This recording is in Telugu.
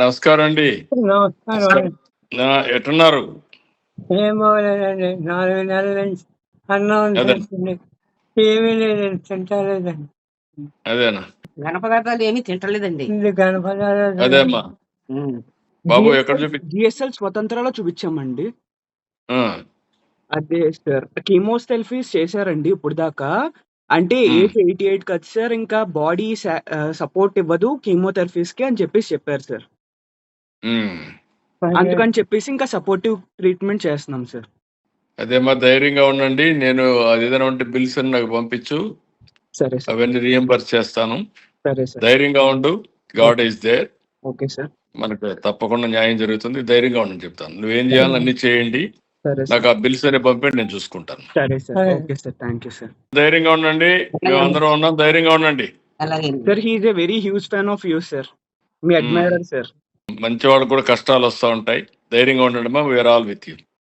నమస్కారం అండి. నమస్కారం నమస్కారం. అండి. ఎట్టున్నారు? ఏం బాగోలేదండి. 4 నెలల నుంచి అన్నం అదే తింటుంది. ఏమీ లేదండి. తింటలేదండి. అదేనా? ఘన పదార్థాలు ఏమీ తింటలేదండి. ఇది కనపడలేదు. అదేమ్మా బాబు, ఎక్కడ చూపి జిఎస్ఎల్ స్వతంత్రలో చూపించామండి. ఆ, అదే సార్ కీమోథెరపీస్ చేశారండి ఇప్పుడు దాకా. అంటే ఏజ్ 88 కదా సార్, ఇంకా బాడీ సపోర్ట్ ఇవ్వదు కీమోథెరపీస్ కి అని చెప్పారు సార్. ఉమ్. అందుకని చెప్పేసి ఇంకా సపోర్టివ్ ట్రీట్మెంట్ చేస్తున్నాం సార్. అదేమ్మా, ధైర్యంగా ఉండండి. నేను అది ఏదైనా ఉంటే బిల్స్ అని నాకు పంపించు, సరే సార్. అవన్నీ రీఎంబర్స్ చేస్తాను. సరే సార్. ధైర్యంగా ఉండు. God is there. Okay sir. మనకు తప్పకుండా న్యాయం జరుగుతుంది. ధైర్యంగా ఉండని చెప్తాను. నువ్వేం చేయాలని అన్ని చేయండి. సరే నాకు సార్. ఆ బిల్స్ అనే పంపండి, నేను చూసుకుంటాను. సరే సార్. సరే. Okay sir. Thank you sir. ధైర్యంగా ఉండండి. మేమందరం ఉన్నాం. ధైర్యంగా ఉండండి. అలాగే sir he is a very huge fan of you sir. మీ అడ్మైరర్ సార్. మంచి వాళ్ళకు కూడా కష్టాలు వస్తూ ఉంటాయి. ధైర్యంగా ఉండండి. మా వీఆర్ ఆల్ విత్ యూ.